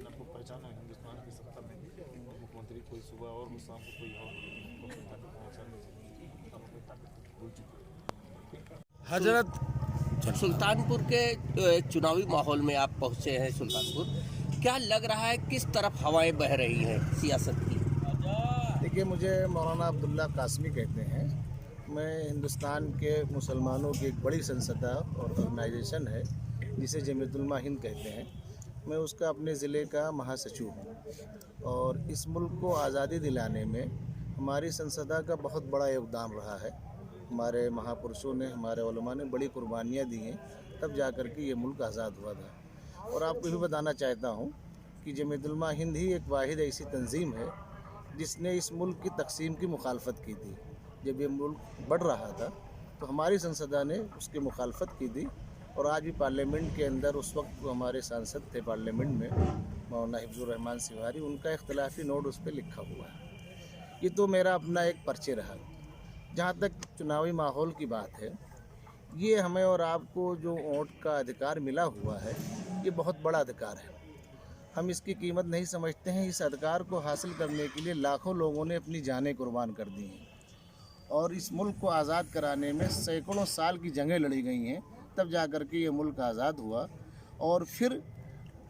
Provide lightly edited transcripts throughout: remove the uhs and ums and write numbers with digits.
आपको पहचाना है हिंदुस्तान की सत्ता में मुख्यमंत्री कोई सुबह और वो शाम को कोई और तो अपनी ताकत पहुँचाने से हम अपनी ताकत भूल चुके हैं। हजरत सुल्तानपुर के चुनावी माहौल में आप पहुंचे हैं सुल्तानपुर, क्या लग रहा है किस तरफ हवाएं बह रही हैं सियासत की? देखिए, मुझे मौलाना अब्दुल्ला कासमी कहते हैं। मैं हिंदुस्तान के मुसलमानों की एक बड़ी संस्था और ऑर्गेनाइजेशन है जिसे जमीयत उलमा हिंद कहते हैं, मैं उसका अपने ज़िले का महासचिव हूँ। और इस मुल्क को आज़ादी दिलाने में हमारी संस्था का बहुत बड़ा योगदान रहा है। हमारे महापुरुषों ने, हमारे उलमा ने बड़ी कुर्बानियाँ दी हैं, तब जा कर के ये मुल्क आज़ाद हुआ था। और आपको भी बताना चाहता हूँ कि जमीयत उलमा हिंद ही एक वाहिद ऐसी तंजीम है जिसने इस मुल्क की तकसीम की मुखालफत की थी। जब ये मुल्क बढ़ रहा था तो हमारी संसदा ने उसकी मुखालफत की थी। और आज भी पार्लियामेंट के अंदर उस वक्त जो हमारे सांसद थे पार्लियामेंट में, मौलाना हिफ्जुर रहमान सिवारी, उनका इख्तिलाफी नोट उस पर लिखा हुआ है। ये तो मेरा अपना एक पर्चे रहा। जहाँ तक चुनावी माहौल की बात है, ये हमें और आपको जो वोट का अधिकार मिला हुआ है, ये बहुत बड़ा अधिकार है। हम इसकी कीमत नहीं समझते हैं। इस अधिकार को हासिल करने के लिए लाखों लोगों ने अपनी जानें कुर्बान कर दी हैं और इस मुल्क को आज़ाद कराने में सैकड़ों साल की जंगें लड़ी गई हैं, तब जा कर के ये मुल्क आज़ाद हुआ। और फिर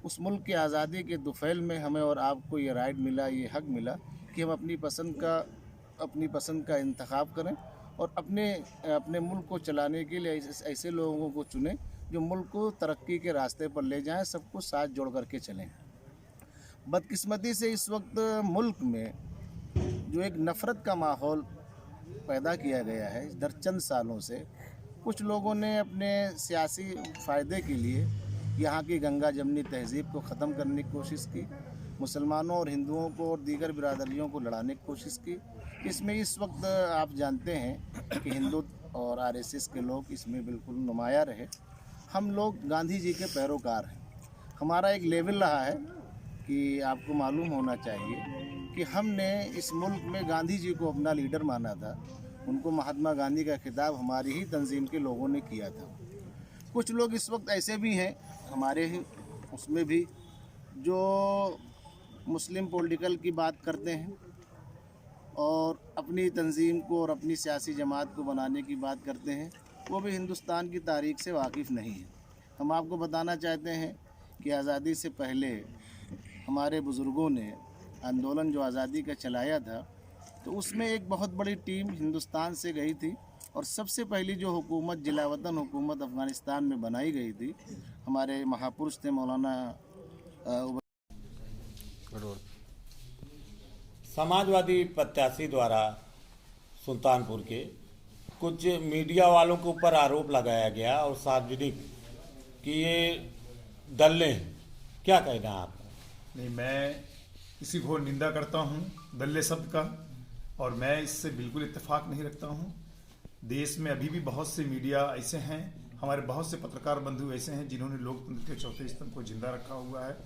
उस मुल्क की आज़ादी के दुफैल में हमें और आपको ये राइट मिला, ये हक मिला कि हम अपनी पसंद का इंतखाब करें और अपने मुल्क को चलाने के लिए ऐसे लोगों को चुनें जो मुल्क को तरक्की के रास्ते पर ले जाएं, सबको साथ जोड़ करके चलें। बदकिस्मती से इस वक्त मुल्क में जो एक नफ़रत का माहौल पैदा किया गया है दरचंद सालों से, कुछ लोगों ने अपने सियासी फ़ायदे के लिए यहाँ की गंगा जमनी तहज़ीब को ख़त्म करने की कोशिश की, मुसलमानों और हिंदुओं को और दीगर बिरादरियों को लड़ाने की कोशिश की। इसमें इस वक्त आप जानते हैं कि हिंदू और आरएसएस के लोग इसमें बिल्कुल नुमाया रहे। हम लोग गांधी जी के पैरोकार हैं। हमारा एक लेवल रहा है कि आपको मालूम होना चाहिए कि हमने इस मुल्क में गांधी जी को अपना लीडर माना था। उनको महात्मा गांधी का खिताब हमारी ही तंजीम के लोगों ने किया था। कुछ लोग इस वक्त ऐसे भी हैं हमारे ही उसमें भी जो मुस्लिम पॉलिटिकल की बात करते हैं और अपनी तंजीम को और अपनी सियासी जमात को बनाने की बात करते हैं, वो भी हिंदुस्तान की तारीख़ से वाकिफ़ नहीं है। हम आपको बताना चाहते हैं कि आज़ादी से पहले हमारे बुज़ुर्गों ने आंदोलन जो आज़ादी का चलाया था, तो उसमें एक बहुत बड़ी टीम हिंदुस्तान से गई थी और सबसे पहली जो हुकूमत जिलावतन हुकूमत अफ़गानिस्तान में बनाई गई थी, हमारे महापुरुष थे मौलाना समाजवादी प्रत्याशी द्वारा सुल्तानपुर के कुछ मीडिया वालों के ऊपर आरोप लगाया गया और सार्वजनिक कि ये दल्ले हैं, क्या कहना है आपका? नहीं, मैं इसी घोर निंदा करता हूँ दल्ले शब्द का, और मैं इससे बिल्कुल इत्तेफाक नहीं रखता हूँ। देश में अभी भी बहुत से मीडिया ऐसे हैं, हमारे बहुत से पत्रकार बंधु ऐसे हैं जिन्होंने लोकतंत्र के चौथे स्तंभ को जिंदा रखा हुआ है।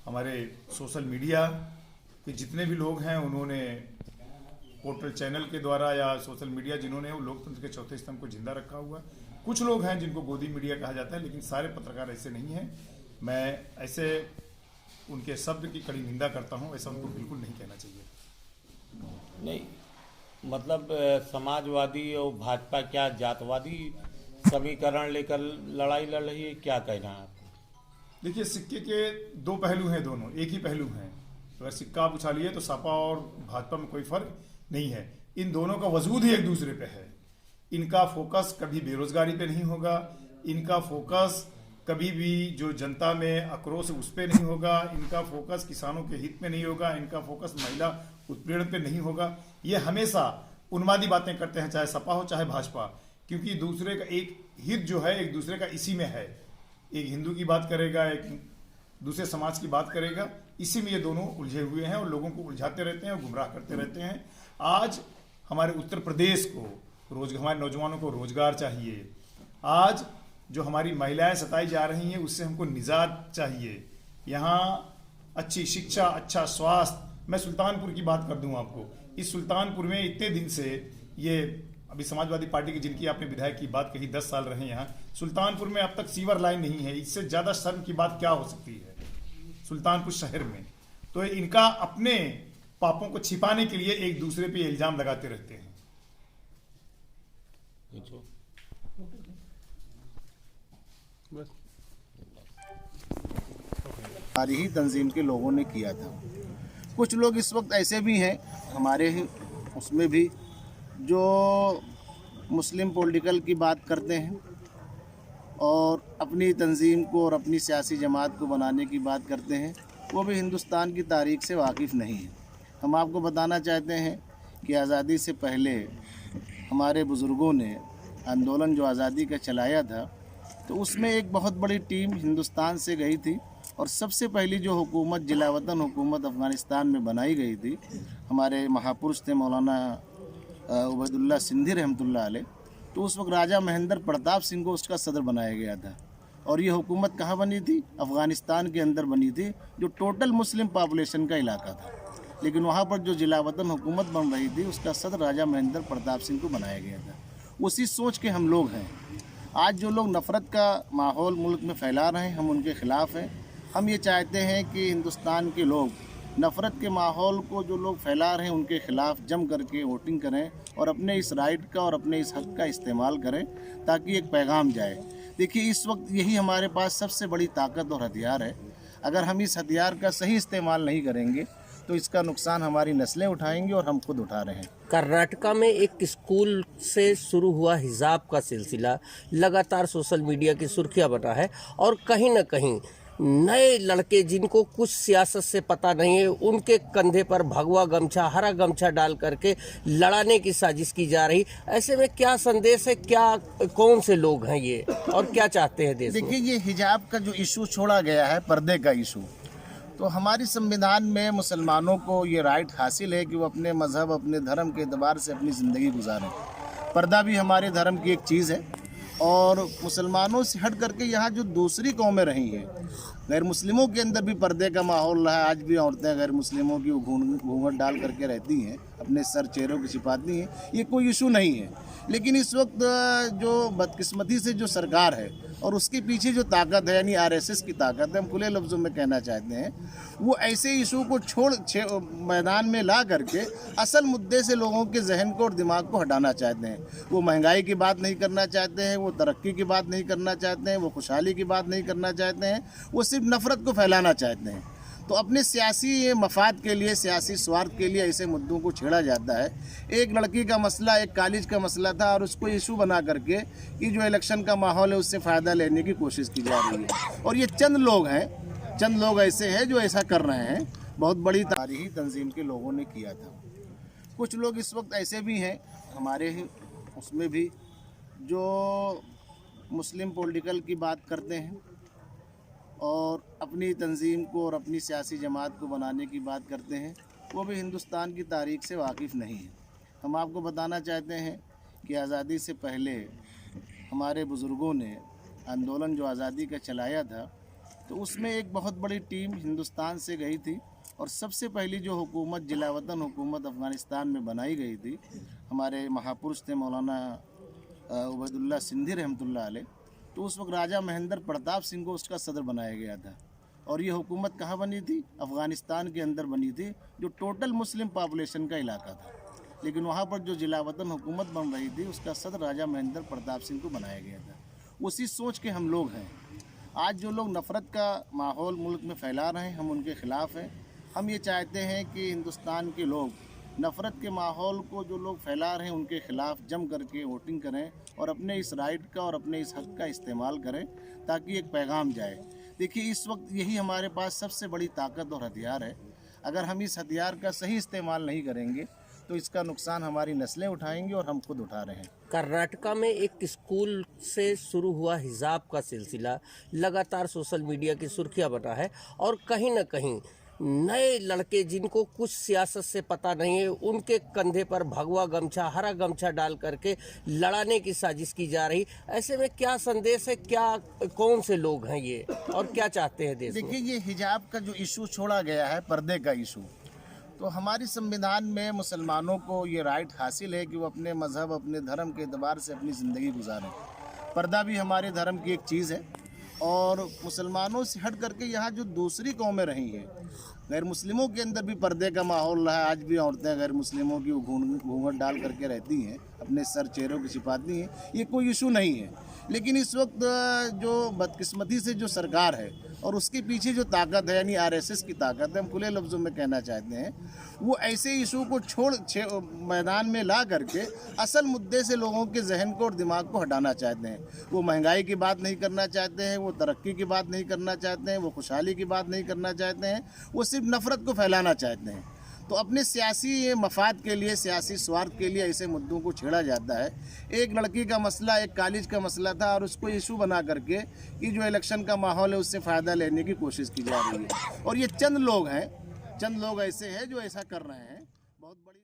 हमारे सोशल मीडिया के जितने भी लोग हैं उन्होंने पोर्टल चैनल के द्वारा या सोशल मीडिया जिन्होंने वो लोकतंत्र के चौथे स्तंभ को जिंदा रखा हुआ है। कुछ लोग हैं जिनको गोदी मीडिया कहा जाता है, लेकिन सारे पत्रकार ऐसे नहीं हैं। मैं ऐसे उनके शब्द की कड़ी निंदा करता हूं। ऐसा उनको बिल्कुल नहीं कहना चाहिए। नहीं, मतलब समाजवादी और भाजपा क्या जातवादी समीकरण लेकर लड़ाई लड़ रही है, क्या कहना है आपको? देखिए, सिक्के के दो पहलू हैं, दोनों एक ही पहलू हैं। अगर सिक्का आप उछालिए तो सपा और भाजपा में कोई फर्क नहीं है। इन दोनों का वजूद ही एक दूसरे पे है। इनका फोकस कभी बेरोजगारी पे नहीं होगा, इनका फोकस कभी भी जो जनता में आक्रोश उस पर नहीं होगा, इनका फोकस किसानों के हित में नहीं होगा, इनका फोकस महिला उत्पीड़न पे नहीं होगा। ये हमेशा उन्मादी बातें करते हैं, चाहे सपा हो चाहे भाजपा, क्योंकि दूसरे का एक हित जो है एक दूसरे का इसी में है। एक हिंदू की बात करेगा, एक दूसरे समाज की बात करेगा, इसी में ये दोनों उलझे हुए हैं और लोगों को उलझाते रहते हैं और गुमराह करते रहते हैं। आज हमारे उत्तर प्रदेश को हमारे नौजवानों को रोजगार चाहिए। आज जो हमारी महिलाएं सताई जा रही हैं उससे हमको निजात चाहिए। यहाँ अच्छी शिक्षा, अच्छा स्वास्थ्य। मैं सुल्तानपुर की बात कर दूं आपको, इस सुल्तानपुर में इतने दिन से ये अभी समाजवादी पार्टी की जिनकी आपने विधायक की बात कही 10 साल रहे यहाँ, सुल्तानपुर में अब तक सीवर लाइन नहीं है। इससे ज़्यादा शर्म की बात क्या हो सकती है सुल्तानपुर शहर में। तो इनका अपने पापों को छिपाने के लिए एक दूसरे पे इल्जाम लगाते रहते हैं। हमारी ही तंजीम के लोगों ने किया था। कुछ लोग इस वक्त ऐसे भी हैं हमारे ही उसमें भी जो मुस्लिम पॉलिटिकल की बात करते हैं और अपनी तंजीम को और अपनी सियासी जमात को बनाने की बात करते हैं, वो भी हिंदुस्तान की तारीख से वाकिफ़ नहीं है। हम आपको बताना चाहते हैं कि आज़ादी से पहले हमारे बुज़ुर्गों ने आंदोलन जो आज़ादी का चलाया था, तो उसमें एक बहुत बड़ी टीम हिंदुस्तान से गई थी और सबसे पहली जो हुकूमत जिलावतन हुकूमत अफ़गानिस्तान में बनाई गई थी, हमारे महापुरुष थे मौलाना उबैदुल्ला सिंधी रहमतुल्लाह अलैह। तो उस वक्त राजा महेंद्र प्रताप सिंह को उसका सदर बनाया गया था और ये हुकूमत कहाँ बनी थी? अफ़गानिस्तान के अंदर बनी थी, जो टोटल मुस्लिम पॉपुलेशन का इलाका था। लेकिन वहाँ पर जो जिलावतन हुकूमत बन रही थी, उसका सदर राजा महेंद्र प्रताप सिंह को बनाया गया था। उसी सोच के हम लोग हैं। आज जो लोग नफ़रत का माहौल मुल्क में फैला रहे हैं, हम उनके ख़िलाफ़ हैं। हम ये चाहते हैं कि हिंदुस्तान के लोग नफ़रत के माहौल को जो लोग फैला रहे हैं उनके ख़िलाफ़ जम करके वोटिंग करें और अपने इस राइट का और अपने इस हक़ का इस्तेमाल करें, ताकि एक पैगाम जाए। देखिए, इस वक्त यही हमारे पास सबसे बड़ी ताकत और हथियार है। अगर हम इस हथियार का सही इस्तेमाल नहीं करेंगे तो इसका नुकसान हमारी नस्लें उठाएंगी और हम खुद उठा रहे हैं। कर्नाटका में एक स्कूल से शुरू हुआ हिजाब का सिलसिला लगातार सोशल मीडिया की सुर्खियां बना है और कहीं न कहीं नए लड़के जिनको कुछ सियासत से पता नहीं है, उनके कंधे पर भगवा गमछा, हरा गमछा डाल करके लड़ाने की साजिश की जा रही। ऐसे में क्या संदेश है, क्या कौन से लोग हैं ये और क्या चाहते हैं देश में? देखिए, ये हिजाब का जो इशू छोड़ा गया है, पर्दे का इशू, तो हमारी संविधान में मुसलमानों को ये राइट हासिल है कि वो अपने मज़हब, अपने धर्म के एतबार से अपनी ज़िंदगी गुजारें। पर्दा भी हमारे धर्म की एक चीज़ है और मुसलमानों से हट करके यहाँ जो दूसरी कौमें रही हैं, गैर मुस्लिमों के अंदर भी पर्दे का माहौल रहा है। आज भी औरतें गैर मुस्लिमों की घूंघट डाल करके रहती हैं, अपने सर चेहरों को छिपाती हैं, ये कोई इशू नहीं है। लेकिन इस वक्त जो बदकिस्मती से जो सरकार है और उसके पीछे जो ताकत है, यानी आरएसएस की ताकत है, हम खुले लफ्ज़ों में कहना चाहते हैं, वो ऐसे इशू को छोड़ मैदान में ला करके असल मुद्दे से लोगों के जहन को और दिमाग को हटाना चाहते हैं। वो महंगाई की बात नहीं करना चाहते हैं, वो तरक्की की बात नहीं करना चाहते हैं, वो खुशहाली की बात नहीं करना चाहते हैं, वो सिर्फ नफ़रत को फैलाना चाहते हैं। तो अपने सियासी मफाद के लिए, सियासी स्वार्थ के लिए ऐसे मुद्दों को छेड़ा जाता है। एक लड़की का मसला, एक कॉलेज का मसला था और उसको इशू बना करके कि जो इलेक्शन का माहौल है उससे फ़ायदा लेने की कोशिश की जा रही है। और ये चंद लोग हैं, चंद लोग ऐसे हैं जो ऐसा कर रहे हैं। बहुत बड़ी तारीखी तंजीम के लोगों ने किया था। कुछ लोग इस वक्त ऐसे भी हैं हमारे ही उसमें भी जो मुस्लिम पॉलिटिकल की बात करते हैं और अपनी तंजीम को और अपनी सियासी जमात को बनाने की बात करते हैं, वो भी हिंदुस्तान की तारीख से वाकिफ़ नहीं है। हम आपको बताना चाहते हैं कि आज़ादी से पहले हमारे बुज़ुर्गों ने आंदोलन जो आज़ादी का चलाया था, तो उसमें एक बहुत बड़ी टीम हिंदुस्तान से गई थी और सबसे पहली जो हुकूमत जिलावतन हुकूमत अफ़गानिस्तान में बनाई गई थी, हमारे महापुरुष थे मौलाना उबैदुल्ला सिंधी रहमतुल्लाह अलैह। तो उस वक्त राजा महेंद्र प्रताप सिंह को उसका सदर बनाया गया था और ये हुकूमत कहाँ बनी थी? अफ़गानिस्तान के अंदर बनी थी, जो टोटल मुस्लिम पॉपुलेशन का इलाका था। लेकिन वहाँ पर जो जिलावतन हुकूमत बन रही थी, उसका सदर राजा महेंद्र प्रताप सिंह को बनाया गया था। उसी सोच के हम लोग हैं। आज जो लोग नफ़रत का माहौल मुल्क में फैला रहे हैं, हम उनके ख़िलाफ़ हैं। हम ये चाहते हैं कि हिंदुस्तान के लोग नफ़रत के माहौल को जो लोग फैला रहे हैं उनके ख़िलाफ़ जम करके वोटिंग करें और अपने इस राइट का और अपने इस हक़ का इस्तेमाल करें, ताकि एक पैगाम जाए। देखिए, इस वक्त यही हमारे पास सबसे बड़ी ताकत और हथियार है। अगर हम इस हथियार का सही इस्तेमाल नहीं करेंगे तो इसका नुकसान हमारी नस्लें उठाएंगी और हम खुद उठा रहे हैं। कर्नाटका में एक स्कूल से शुरू हुआ हिजाब का सिलसिला लगातार सोशल मीडिया की सुर्खियां बना है और कहीं न कहीं नए लड़के जिनको कुछ सियासत से पता नहीं है, उनके कंधे पर भगवा गमछा, हरा गमछा डाल करके लड़ाने की साजिश की जा रही। ऐसे में क्या संदेश है, क्या कौन से लोग हैं ये और क्या चाहते हैं देश में? देखिए, ये हिजाब का जो इशू छोड़ा गया है, पर्दे का इशू, तो हमारी संविधान में मुसलमानों को ये राइट हासिल है कि वो अपने मज़हब, अपने धर्म के एतबार से अपनी ज़िंदगी गुजारें। पर्दा भी हमारे धर्म की एक चीज़ है और मुसलमानों से हट करके यहाँ जो दूसरी कौमें रही हैं, गैर मुस्लिमों के अंदर भी पर्दे का माहौल रहा है। आज भी औरतें गैर मुस्लिमों की घूंघट डाल करके रहती हैं, अपने सर चेहरों को छिपाती हैं, ये कोई इशू नहीं है। लेकिन इस वक्त जो बदकिस्मती से जो सरकार है और उसके पीछे जो ताकत है, यानी आरएसएस की ताकत है, हम खुले लफ्ज़ों में कहना चाहते हैं, वो ऐसे इशू को छोड़ मैदान में ला करके असल मुद्दे से लोगों के जहन को और दिमाग को हटाना चाहते हैं। वो महंगाई की बात नहीं करना चाहते हैं, वो तरक्की की बात नहीं करना चाहते हैं, वो खुशहाली की बात नहीं करना चाहते हैं, वो सिर्फ नफ़रत को फैलाना चाहते हैं। तो अपने सियासी मफाद के लिए, सियासी स्वार्थ के लिए ऐसे मुद्दों को छेड़ा जाता है। एक लड़की का मसला, एक कॉलेज का मसला था और उसको इशू बना करके कि जो इलेक्शन का माहौल है उससे फ़ायदा लेने की कोशिश की जा रही है। और ये चंद लोग हैं, चंद लोग ऐसे हैं जो ऐसा कर रहे हैं। बहुत बड़ी